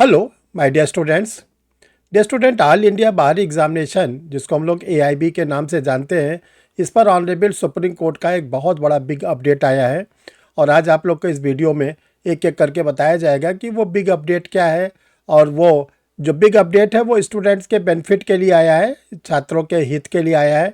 Hello my dear students. Dear student, all India bar examination जिसको हम लोग AIB के नाम से जानते हैं, इस पर ऑनरेबल सुप्रीम कोर्ट का एक बहुत बड़ा बिग अपडेट आया है। और आज आप लोग को इस वीडियो में एक एक करके बताया जाएगा कि वो बिग अपडेट क्या है। और वो जो बिग अपडेट है वो स्टूडेंट्स के बेनिफिट के लिए आया है, छात्रों के हित के लिए आया है।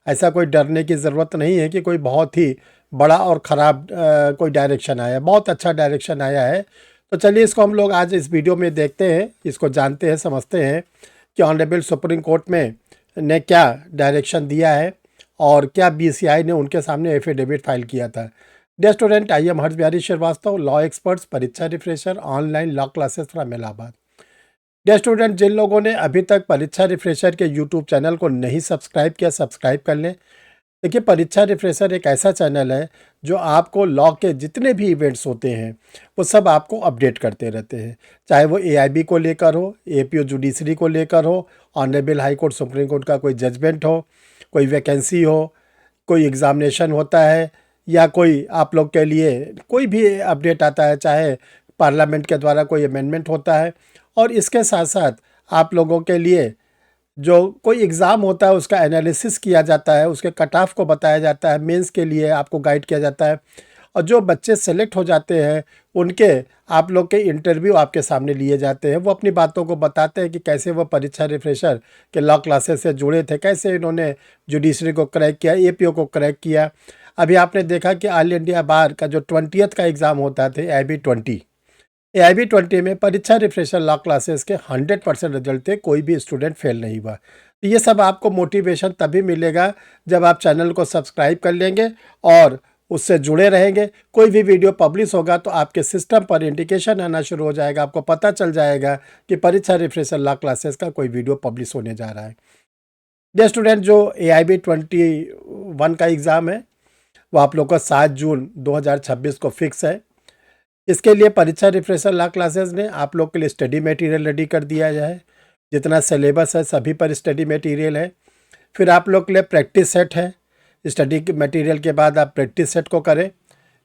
ऐसा कोई डरने की ज़रूरत नहीं है कि कोई बहुत ही बड़ा और ख़राब कोई डायरेक्शन आया है। बहुत अच्छा डायरेक्शन आया है। तो चलिए इसको हम लोग आज इस वीडियो में देखते हैं, इसको जानते हैं, समझते हैं कि ऑनरेबल सुप्रीम कोर्ट में ने क्या डायरेक्शन दिया है और क्या बीसीआई ने उनके सामने एफिडेविट फाइल किया था। Dear student, I am Harsh Bihari Srivastava, law experts, Pariksha refresher, online law classes from Allahabad. Dear student, जिन लोगों ने अभी तक परीक्षा रिफ्रेशर के यूट्यूब चैनल को नहीं सब्सक्राइब किया, सब्सक्राइब कर लें। देखिए, परीक्षा रिफ्रेशर एक ऐसा चैनल है जो आपको लॉ के जितने भी इवेंट्स होते हैं वो सब आपको अपडेट करते रहते हैं। चाहे वो एआईबी को लेकर हो, एपीओ जुडिशरी को लेकर हो, honourable high court supreme court का कोई जजमेंट हो, कोई वैकेंसी हो, कोई एग्ज़ामिनेशन होता है, या कोई आप लोग के लिए कोई भी अपडेट आता है, चाहे पार्लियामेंट के द्वारा कोई अमेंडमेंट होता है। और इसके साथ साथ आप लोगों के लिए जो कोई एग्ज़ाम होता है उसका एनालिसिस किया जाता है, उसके कट ऑफ को बताया जाता है, मेंस के लिए आपको गाइड किया जाता है। और जो बच्चे सेलेक्ट हो जाते हैं उनके आप लोग के इंटरव्यू आपके सामने लिए जाते हैं। वो अपनी बातों को बताते हैं कि कैसे वो परीक्षा रिफ्रेशर के लॉ क्लासेस से जुड़े थे, कैसे इन्होंने जुडिशरी को क्रैक किया, एपीओ को क्रैक किया। अभी आपने देखा कि ऑल इंडिया बार का जो 20th का एग्ज़ाम होता था, एआईबी 20 में परीक्षा रिफ्रेशर लॉ क्लासेस के 100% रिजल्ट थे, कोई भी स्टूडेंट फेल नहीं हुआ। तो ये सब आपको मोटिवेशन तभी मिलेगा जब आप चैनल को सब्सक्राइब कर लेंगे और उससे जुड़े रहेंगे। कोई भी वीडियो पब्लिश होगा तो आपके सिस्टम पर इंडिकेशन आना शुरू हो जाएगा, आपको पता चल जाएगा कि परीक्षा रिफ्रेशर लॉ क्लासेस का कोई वीडियो पब्लिश होने जा रहा है। डियर स्टूडेंट, जो एआईबी 21 का एग्ज़ाम है वो आप लोग का 7 जून 2026 को फिक्स है। इसके लिए परीक्षा रिफ्रेशर लॉ क्लासेस ने आप लोग के लिए स्टडी मटेरियल रेडी कर दिया है। जितना सिलेबस है सभी पर स्टडी मटेरियल है। फिर आप लोग के लिए प्रैक्टिस सेट है। स्टडी मटेरियल के बाद आप प्रैक्टिस सेट को करें।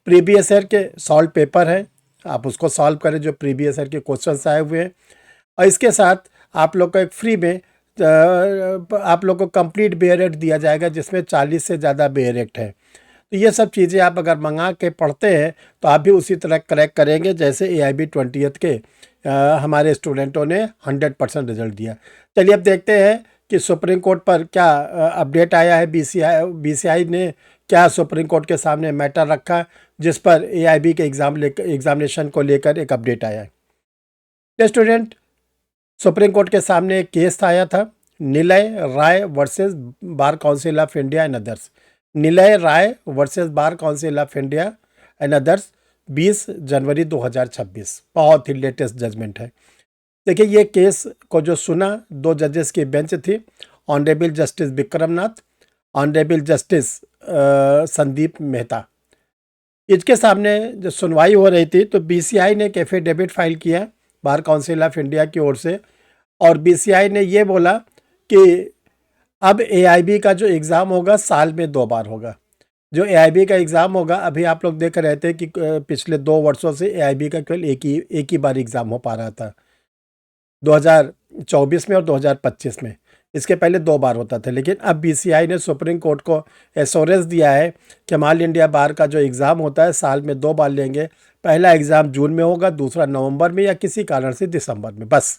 प्रीवियस ईयर के सॉल्व पेपर हैं, आप उसको सॉल्व करें जो प्रीवियस ईयर के क्वेश्चंस आए हुए हैं। और इसके साथ आप लोग को एक फ्री में आप लोग को कंप्लीट बेयरेक्ट दिया जाएगा, जिसमें 40 से ज़्यादा बेयरेक्ट है। तो ये सब चीज़ें आप अगर मंगा के पढ़ते हैं तो आप भी उसी तरह क्रैक करेंगे जैसे एआईबी 20th के हमारे स्टूडेंटों ने 100% रिजल्ट दिया। चलिए अब देखते हैं कि सुप्रीम कोर्ट पर क्या अपडेट आया है। बीसीआई ने क्या सुप्रीम कोर्ट के सामने मैटर रखा जिस पर एआईबी के एग्जामिनेशन को लेकर एक अपडेट आया है। स्टूडेंट, सुप्रीम कोर्ट के सामने एक केस आया था, Nilay Rai versus bar council of India and others. Nilay Rai versus bar council of India and others, 20 जनवरी 2026। बहुत ही लेटेस्ट जजमेंट है। देखिए, ये केस को जो सुना, 2 जजेस की बेंच थी, honourable justice Vikram Nath, honourable justice Sandeep Mehta. इसके सामने जो सुनवाई हो रही थी तो बीसीआई ने एक एफिडेविट फाइल किया बार काउंसिल ऑफ इंडिया की ओर से। और बीसीआई ने ये बोला कि अब एआईबी का जो एग्ज़ाम होगा साल में 2 बार होगा। जो एआईबी का एग्ज़ाम होगा, अभी आप लोग देख रहे थे कि पिछले 2 वर्षों से एआईबी का केवल एक ही बार एग्ज़ाम हो पा रहा था, 2024 में और 2025 में। इसके पहले 2 बार होता था। लेकिन अब बीसीआई ने सुप्रीम कोर्ट को एश्योरेंस दिया है कि हम ऑल इंडिया बार का जो एग्ज़ाम होता है साल में 2 बार लेंगे। पहला एग्ज़ाम जून में होगा, दूसरा नवंबर में या किसी कारण से दिसंबर में, बस।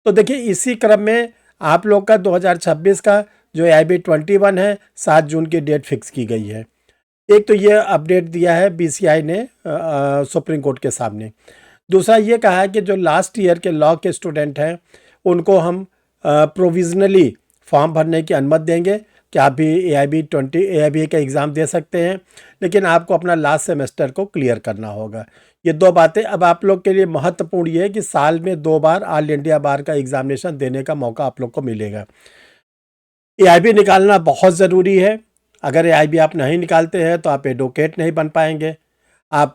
तो देखिए, इसी क्रम में आप लोग का 2026 का जो एआईबी 21 है, 7 जून की डेट फिक्स की गई है। एक तो ये अपडेट दिया है बीसीआई ने सुप्रीम कोर्ट के सामने। दूसरा ये कहा है कि जो लास्ट ईयर के लॉ के स्टूडेंट हैं उनको हम प्रोविजनली फॉर्म भरने की अनुमति देंगे कि आप भी एआईबी का एग्ज़ाम दे सकते हैं, लेकिन आपको अपना लास्ट सेमेस्टर को क्लियर करना होगा। ये 2 बातें अब आप लोग के लिए महत्वपूर्ण ये है कि साल में 2 बार ऑल इंडिया बार का एग्ज़ामिनेशन देने का मौका आप लोग को मिलेगा। एआईबी निकालना बहुत ज़रूरी है। अगर एआईबी आप नहीं निकालते हैं तो आप एडवोकेट नहीं बन पाएंगे, आप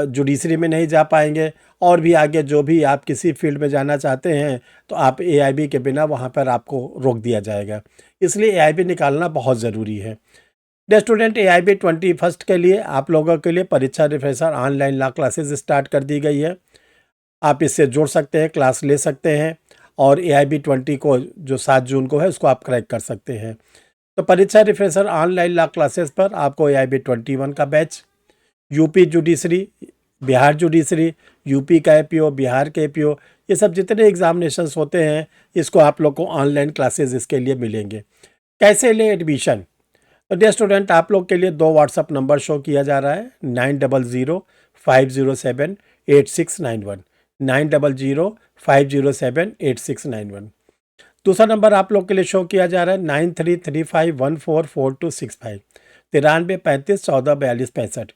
जुडिशरी में नहीं जा पाएंगे, और भी आगे जो भी आप किसी फील्ड में जाना चाहते हैं तो आप एआईबी के बिना वहाँ पर आपको रोक दिया जाएगा। इसलिए एआईबी निकालना बहुत ज़रूरी है। डियर स्टूडेंट, एआईबी 21 के लिए आप लोगों के लिए परीक्षा refresher online law classes start कर दी गई है। आप इससे जुड़ सकते हैं, क्लास ले सकते हैं और AIB 20 को जो 7 जून को है उसको आप क्रैक कर सकते हैं। तो परीक्षा रिफ्रेशर ऑनलाइन लॉ क्लासेस पर आपको AIB 21 का batch, UP judiciary, Bihar judiciary, UP का APO, बिहार के APO, ये सब जितने एग्जामिनेशंस होते हैं इसको आप लोग को ऑनलाइन क्लासेस इसके लिए मिलेंगे। कैसे ले एडमिशन? तो डियर स्टूडेंट, आप लोग के लिए 2 व्हाट्सअप नंबर शो किया जा रहा है, 9005078691, 9005078691। दूसरा नंबर आप लोग के लिए शो किया जा रहा है 9335144265, 9335144265।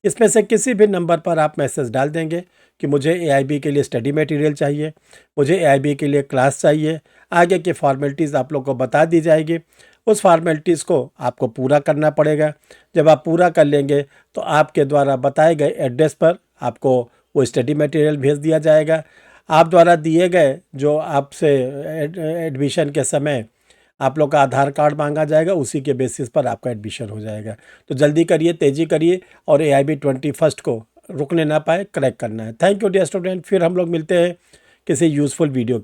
इसमें से किसी भी नंबर पर आप मैसेज डाल देंगे कि मुझे AIB के लिए स्टडी मटेरियल चाहिए, मुझे AIB के लिए क्लास चाहिए। आगे की फॉर्मेलिटीज़ आप लोग को बता दी जाएगी, उस फॉर्मेलिटीज़ को आपको पूरा करना पड़ेगा। जब आप पूरा कर लेंगे तो आपके द्वारा बताए गए एड्रेस पर आपको वो स्टडी मटेरियल भेज दिया जाएगा। आप द्वारा दिए गए जो आपसे एडमिशन के समय आप लोग का आधार कार्ड मांगा जाएगा, उसी के बेसिस पर आपका एडमिशन हो जाएगा। तो जल्दी करिए, तेज़ी करिए और AIB 21 को रुकने ना पाए, क्रैक करना है। Thank you dear student. फिर हम लोग मिलते हैं किसी यूज़फुल वीडियो